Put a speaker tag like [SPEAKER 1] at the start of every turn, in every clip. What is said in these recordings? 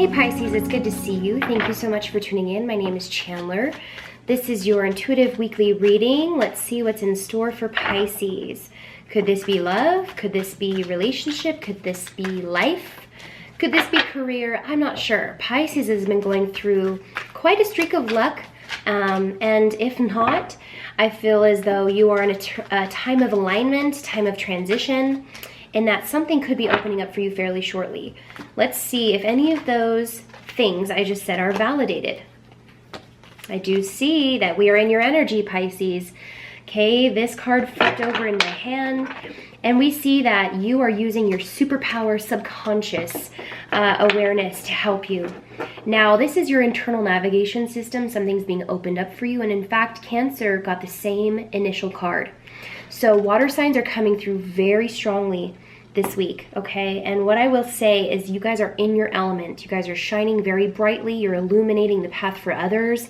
[SPEAKER 1] Hey Pisces, it's good to see you. Thank you so much for tuning in. My name is Chandler. This is your intuitive weekly reading. Let's see what's in store for Pisces. Could this be love? Could this be relationship? Could this be life? Could this be career? I'm not sure. Pisces has been going through quite a streak of luck. And if not, I feel as though you are in a time of alignment, time of transition, and that something could be opening up for you fairly shortly. Let's see if any of those things I just said are validated. I do see that we are in your energy, Pisces. Okay, this card flipped over in my hand, and we see that you are using your superpower subconscious awareness to help you. Now, this is your internal navigation system. Something's being opened up for you, and in fact, Cancer got the same initial card. So water signs are coming through very strongly this week, okay? And what I will say is you guys are in your element. You guys are shining very brightly. You're illuminating the path for others.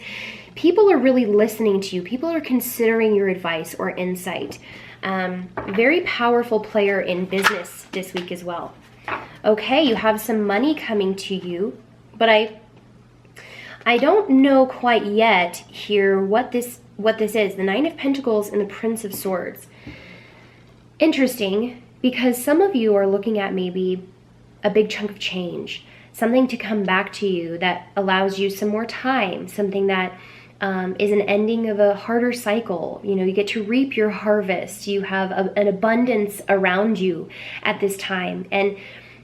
[SPEAKER 1] People are really listening to you. People are considering your advice or insight. Very powerful player in business this week as well. Okay, you have some money coming to you, but I don't know quite yet here what this is. The Nine of Pentacles and the Prince of Swords. Interesting, because some of you are looking at maybe a big chunk of change, something to come back to you that allows you some more time, something that is an ending of a harder cycle. You know, you get to reap your harvest. You have an abundance around you at this time. And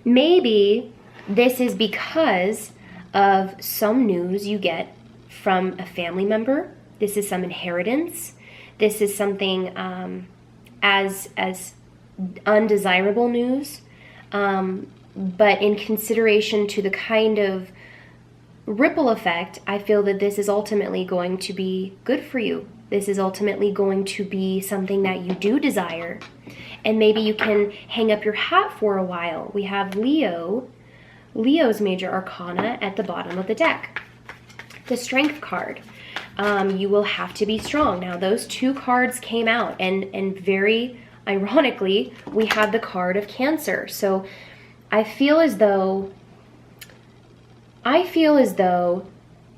[SPEAKER 1] maybe this is because of some news you get from a family member. This is some inheritance. This is something as undesirable news, but in consideration to the kind of ripple effect, I feel that this is ultimately going to be good for you. This is ultimately going to be something that you do desire, and maybe you can hang up your hat for a while. We have Leo's major arcana at the bottom of the deck. The Strength card. You will have to be strong. Now, those two cards came out, and very ironically, we had the card of Cancer. So I feel as though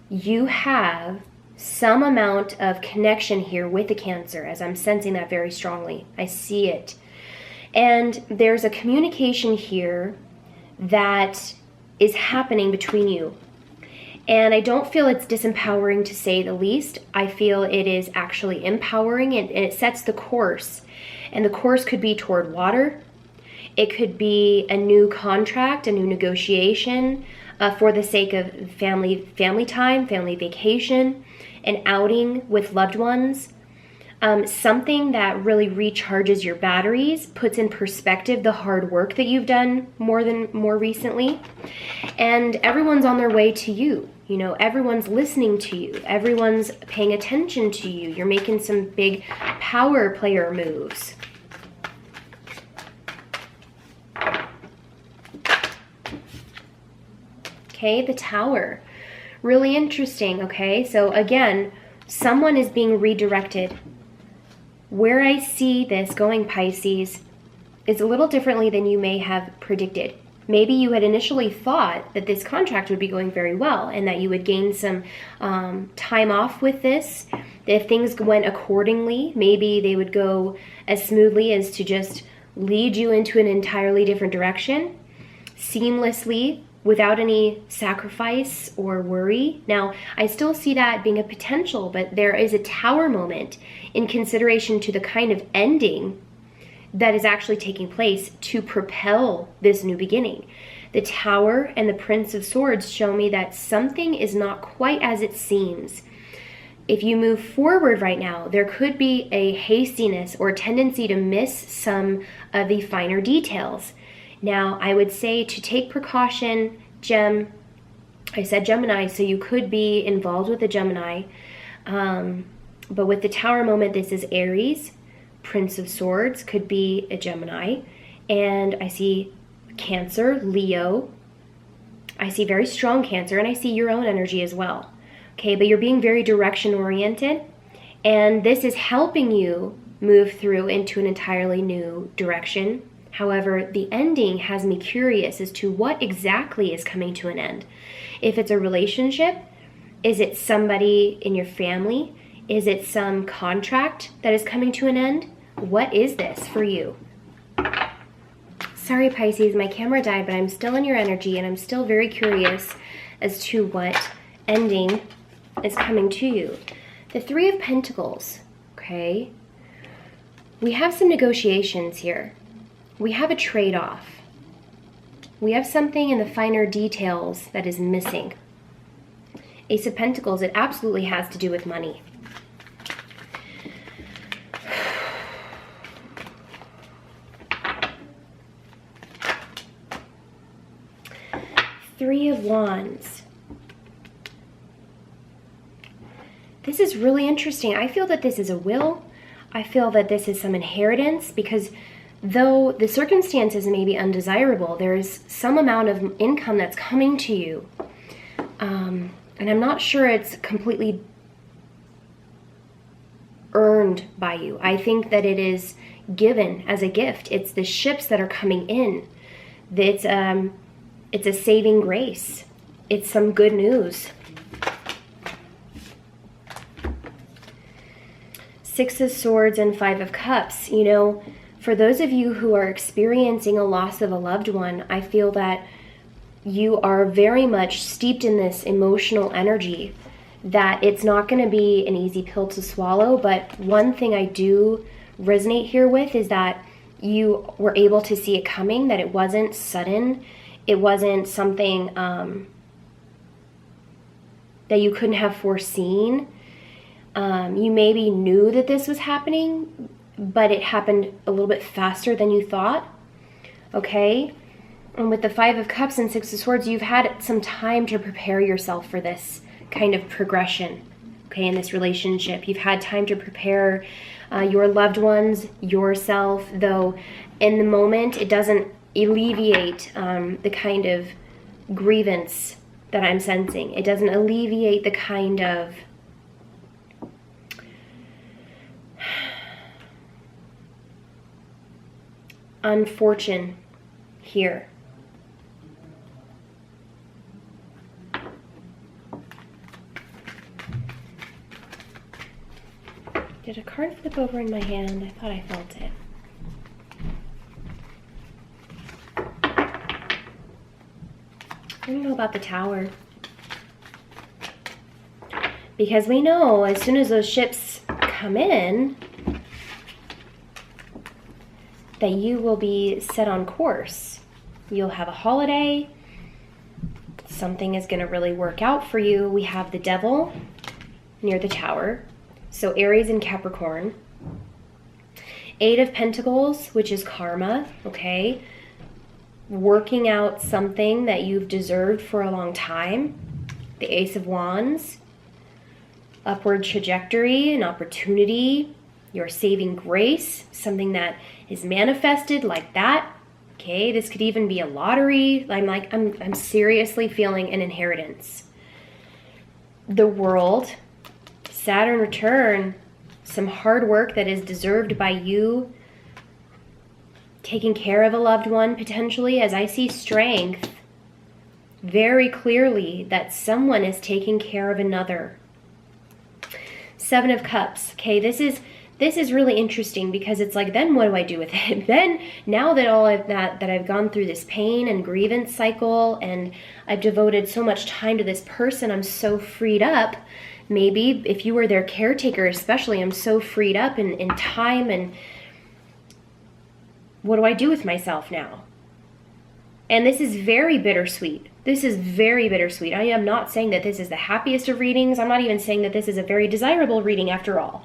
[SPEAKER 1] you have some amount of connection here with the Cancer, as I'm sensing that very strongly. I see it. And there's a communication here that is happening between you. And I don't feel it's disempowering, to say the least. I feel it is actually empowering, and it sets the course. And the course could be toward water. It could be a new contract, a new negotiation for the sake of family time, family vacation, an outing with loved ones. Something that really recharges your batteries, puts in perspective the hard work that you've done more recently. And everyone's on their way to you. You know, everyone's listening to you. Everyone's paying attention to you. You're making some big power player moves. Okay, the Tower. Really interesting, okay? So again, someone is being redirected. Where I see this going, Pisces, is a little differently than you may have predicted. Maybe you had initially thought that this contract would be going very well and that you would gain some time off with this. If things went accordingly, maybe they would go as smoothly as to just lead you into an entirely different direction, seamlessly, without any sacrifice or worry. Now, I still see that being a potential, but there is a Tower moment in consideration to the kind of ending that is actually taking place to propel this new beginning. The Tower and the Prince of Swords show me that something is not quite as it seems. If you move forward right now, there could be a hastiness or tendency to miss some of the finer details. Now, I would say to take precaution, I said Gemini, so you could be involved with a Gemini. But with the Tower moment, this is Aries. Prince of Swords could be a Gemini. And I see Cancer, Leo. I see very strong Cancer, and I see your own energy as well. Okay, but you're being very direction oriented, and this is helping you move through into an entirely new direction, However, the ending has me curious as to what exactly is coming to an end. If it's a relationship, is it somebody in your family? Is it some contract that is coming to an end? What is this for you? Sorry, Pisces, my camera died, but I'm still in your energy and I'm still very curious as to what ending is coming to you. The Three of Pentacles, okay? We have some negotiations here. We have a trade-off. We have something in the finer details that is missing. Ace of Pentacles, it absolutely has to do with money. Three of Wands. This is really interesting. I feel that this is a will. I feel that this is some inheritance, because though the circumstances may be undesirable, there's some amount of income that's coming to you. And I'm not sure it's completely earned by you. I think that it is given as a gift. It's the ships that are coming in. It's a saving grace. It's some good news. Six of Swords and Five of Cups. You know, for those of you who are experiencing a loss of a loved one, I feel that you are very much steeped in this emotional energy, that it's not going to be an easy pill to swallow. But one thing I do resonate here with is that you were able to see it coming, that it wasn't sudden. It wasn't something that you couldn't have foreseen. You maybe knew that this was happening, but it happened a little bit faster than you thought, okay? And with the Five of Cups and Six of Swords, you've had some time to prepare yourself for this kind of progression, okay, in this relationship. You've had time to prepare your loved ones, yourself, though in the moment it doesn't alleviate the kind of grievance that I'm sensing. It doesn't alleviate the kind of unfortunate here. Did a card flip over in my hand? I thought I felt it. I don't know about the Tower. Because we know as soon as those ships come in, that you will be set on course. You'll have a holiday. Something is going to really work out for you. We have the Devil near the Tower. So Aries and Capricorn. Eight of Pentacles, which is karma, okay? Working out something that you've deserved for a long time. The Ace of Wands. Upward trajectory, an opportunity. Your saving grace, something that is manifested like that. Okay, this could even be a lottery. I'm seriously feeling an inheritance. The World, Saturn return, some hard work that is deserved by you. Taking care of a loved one potentially, as I see strength very clearly that someone is taking care of another. Seven of Cups. Okay, this is really interesting, because it's like, then what do I do with it? Then, now that all of that I've gone through this pain and grievance cycle, and I've devoted so much time to this person, I'm so freed up. Maybe if you were their caretaker especially, I'm so freed up in time, and what do I do with myself now? And this is very bittersweet. This is very bittersweet. I am not saying that this is the happiest of readings. I'm not even saying that this is a very desirable reading after all.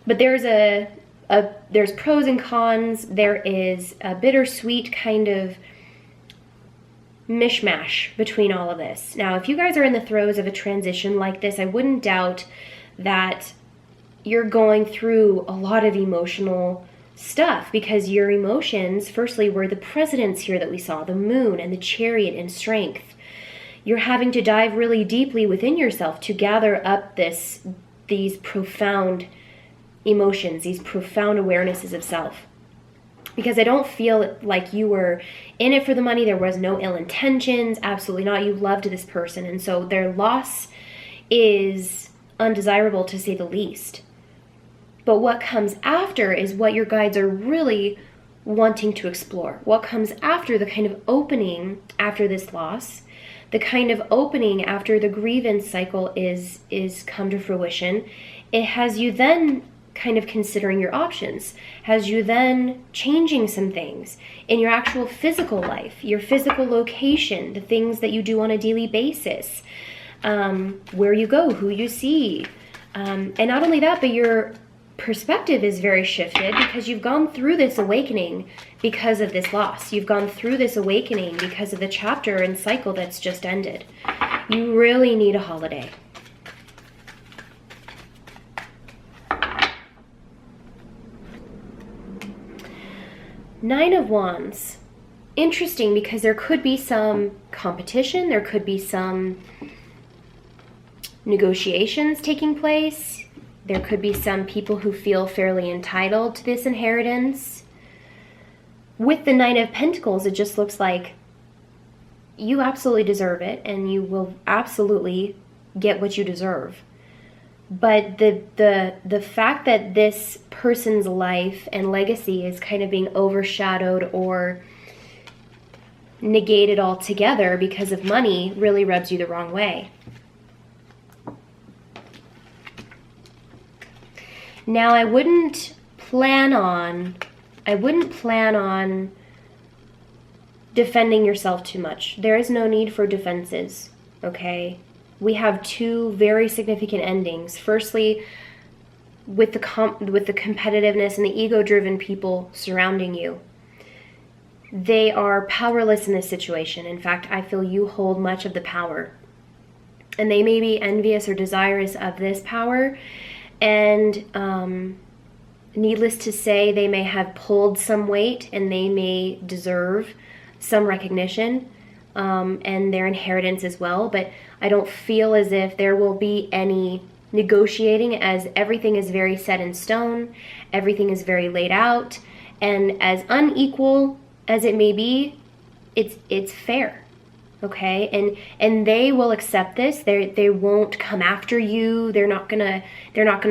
[SPEAKER 1] But there's there's pros and cons. There is a bittersweet kind of mishmash between all of this. Now, if you guys are in the throes of a transition like this, I wouldn't doubt that you're going through a lot of emotional stuff, because your emotions, firstly, were the presidents here that we saw, the Moon and the Chariot and Strength. You're having to dive really deeply within yourself to gather up these profound emotions, these profound awarenesses of self. Because I don't feel like you were in it for the money. There was no ill intentions. Absolutely not. You loved this person. And so their loss is undesirable, to say the least. But what comes after is what your guides are really wanting to explore. What comes after, the kind of opening after this loss, the kind of opening after the grievance cycle is come to fruition, it has you then kind of considering your options, has you then changing some things in your actual physical life, your physical location, the things that you do on a daily basis, where you go, who you see. And not only that, but your perspective is very shifted because you've gone through this awakening because of this loss. You've gone through this awakening because of the chapter and cycle that's just ended. You really need a holiday. Nine of Wands. Interesting, because there could be some competition. There could be some negotiations taking place. There could be some people who feel fairly entitled to this inheritance. With the Nine of Pentacles, it just looks like you absolutely deserve it and you will absolutely get what you deserve. But the fact that this person's life and legacy is kind of being overshadowed or negated altogether because of money really rubs you the wrong way. Now, I wouldn't plan on defending yourself too much. There is no need for defenses, okay? We have two very significant endings. Firstly, with the competitiveness and the ego-driven people surrounding you. They are powerless in this situation. In fact, I feel you hold much of the power. And they may be envious or desirous of this power. And needless to say, they may have pulled some weight and they may deserve some recognition and their inheritance as well. But I don't feel as if there will be any negotiating, as everything is very set in stone, everything is very laid out, and as unequal as it may be, it's fair. Okay, and they will accept this. They won't come after you. They're not gonna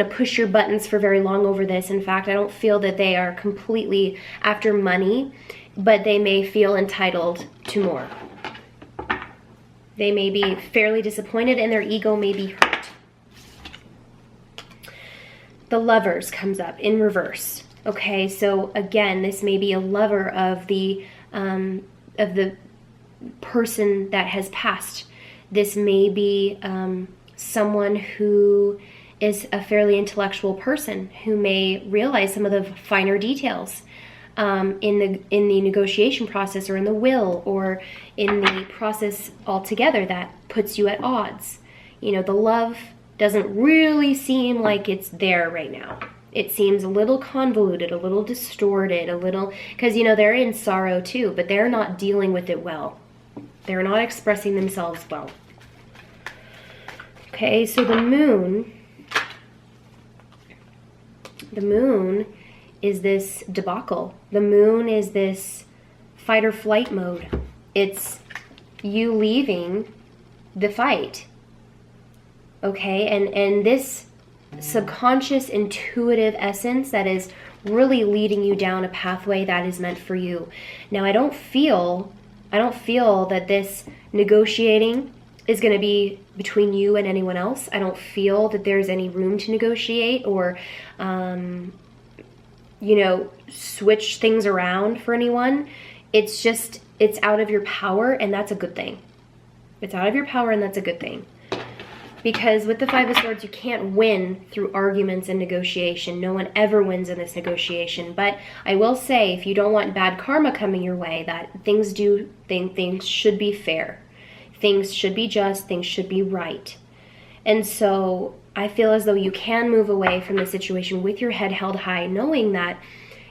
[SPEAKER 1] push your buttons for very long over this. In fact, I don't feel that they are completely after money, but they may feel entitled to more. They may be fairly disappointed and their ego may be hurt. The Lovers comes up in reverse. Okay, so again, this may be a lover of the person that has passed. This may be someone who is a fairly intellectual person who may realize some of the finer details in the negotiation process, or in the will, or in the process altogether that puts you at odds. You know, the love doesn't really seem like it's there right now. It seems a little convoluted, a little distorted, a little, because, you know, they're in sorrow too, but they're not dealing with it well. They're not expressing themselves well. Okay, so the moon is this debacle. The moon is this fight or flight mode. It's you leaving the fight. Okay, and this subconscious intuitive essence that is really leading you down a pathway that is meant for you. Now, I don't feel that this negotiating is going to be between you and anyone else. I don't feel that there's any room to negotiate or, you know, switch things around for anyone. It's just, it's out of your power, and that's a good thing. It's out of your power, and that's a good thing. Because with the Five of Swords, you can't win through arguments and negotiation. No one ever wins in this negotiation. But I will say, if you don't want bad karma coming your way, that things should be fair. Things should be just. Things should be right. And so I feel as though you can move away from the situation with your head held high, knowing that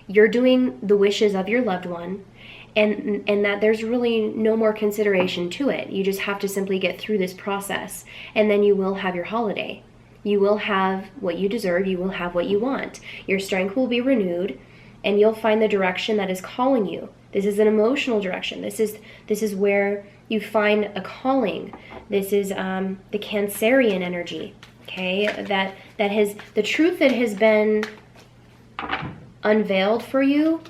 [SPEAKER 1] you're doing the wishes of your loved one, and that there's really no more consideration to it. You just have to simply get through this process, and then you will have your holiday. You will have what you deserve. You will have what you want. Your strength will be renewed, and you'll find the direction that is calling you. This is an emotional direction. This is where you find a calling. This is the Cancerian energy, okay? That has, the truth that has been unveiled for you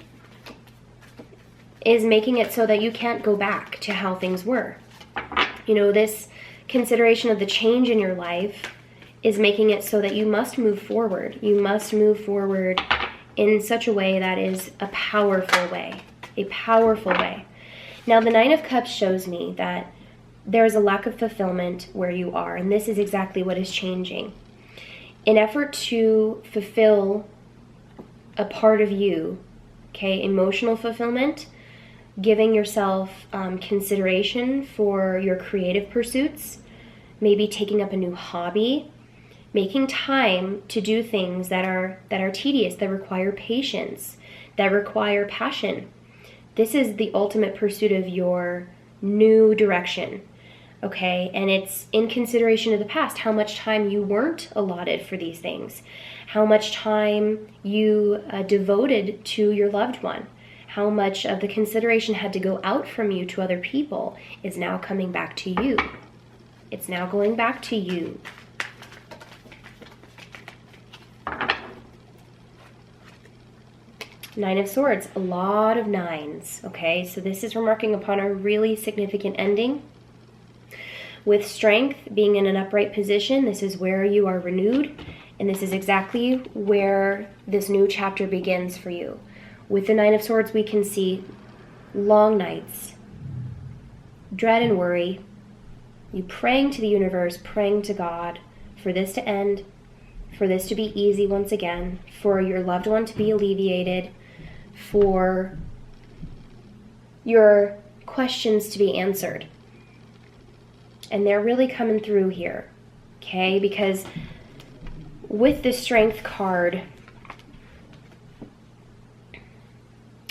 [SPEAKER 1] is making it so that you can't go back to how things were. You know, this consideration of the change in your life is making it so that you must move forward. You must move forward in such a way that is a powerful way. A powerful way. Now, the Nine of Cups shows me that there is a lack of fulfillment where you are, and this is exactly what is changing. In effort to fulfill a part of you, okay, emotional fulfillment, giving yourself consideration for your creative pursuits, maybe taking up a new hobby, making time to do things that are tedious, that require patience, that require passion. This is the ultimate pursuit of your new direction, okay? And it's in consideration of the past, how much time you weren't allotted for these things, how much time you devoted to your loved one, how much of the consideration had to go out from you to other people is now coming back to you. It's now going back to you. Nine of Swords, a lot of nines, okay? So this is remarking upon a really significant ending. With Strength being in an upright position, this is where you are renewed, and this is exactly where this new chapter begins for you. With the Nine of Swords, we can see long nights, dread and worry, you praying to the universe, praying to God for this to end, for this to be easy once again, for your loved one to be alleviated, for your questions to be answered. And they're really coming through here, okay? Because with the Strength card,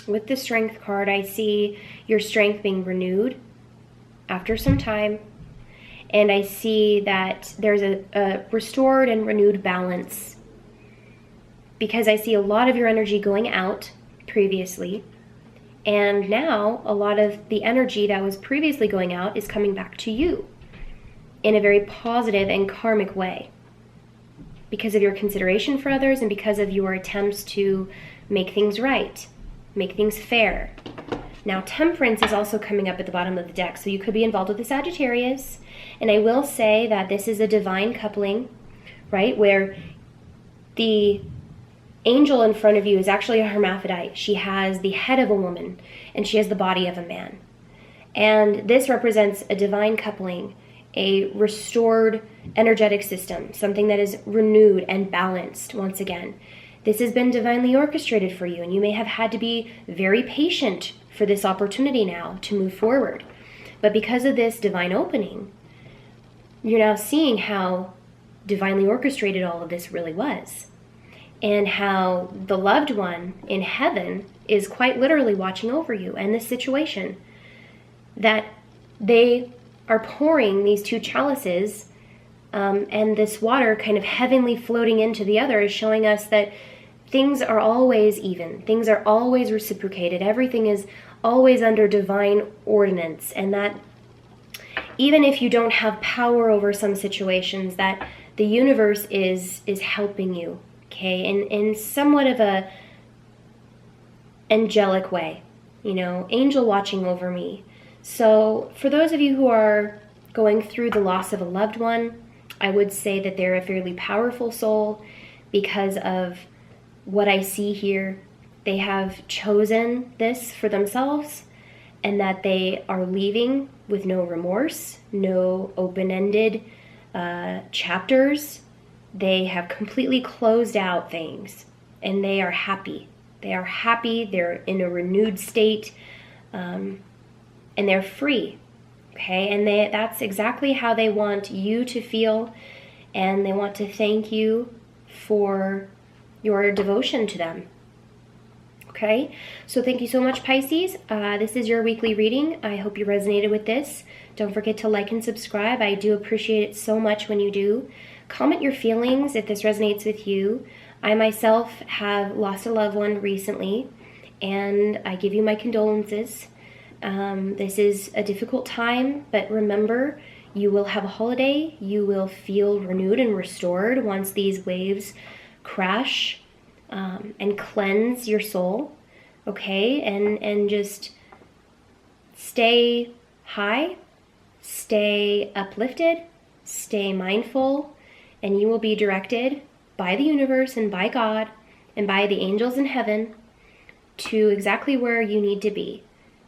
[SPEAKER 1] I see your strength being renewed after some time. And I see that there's a restored and renewed balance, because I see a lot of your energy going out previously, and now a lot of the energy that was previously going out is coming back to you in a very positive and karmic way, because of your consideration for others and because of your attempts to make things right, make things fair. Now, Temperance is also coming up at the bottom of the deck, so you could be involved with the Sagittarius. And I will say that this is a divine coupling, right, where the angel in front of you is actually a hermaphrodite. She has the head of a woman, and she has the body of a man. And this represents a divine coupling, a restored energetic system, something that is renewed and balanced once again. This has been divinely orchestrated for you, and you may have had to be very patient for this opportunity now to move forward. But because of this divine opening, you're now seeing how divinely orchestrated all of this really was, and how the loved one in heaven is quite literally watching over you and this situation, that they are pouring these two chalices, and this water kind of heavenly floating into the other is showing us that things are always even. Things are always reciprocated. Everything is always under divine ordinance, and that even if you don't have power over some situations, that the universe is helping you, okay, in somewhat of a angelic way, you know, angel watching over me. So for those of you who are going through the loss of a loved one, I would say that they're a fairly powerful soul because of what I see here. They have chosen this for themselves, and that they are leaving with no remorse, no open-ended chapters. They have completely closed out things, and they are happy. They are happy, they're in a renewed state, and they're free, okay? And that's exactly how they want you to feel, and they want to thank you for your devotion to them. Okay, so thank you so much, Pisces. This is your weekly reading. I hope you resonated with this. Don't forget to like and subscribe. I do appreciate it so much when you do. Comment your feelings if this resonates with you. I myself have lost a loved one recently, and I give you my condolences. This is a difficult time, but remember, you will have a holiday. You will feel renewed and restored once these waves crash and cleanse your soul, okay? And just stay high, stay uplifted, stay mindful, and you will be directed by the universe and by God and by the angels in heaven to exactly where you need to be,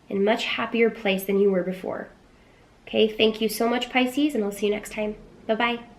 [SPEAKER 1] in a much happier place than you were before. Okay, thank you so much, Pisces, and I'll see you next time. Bye-bye.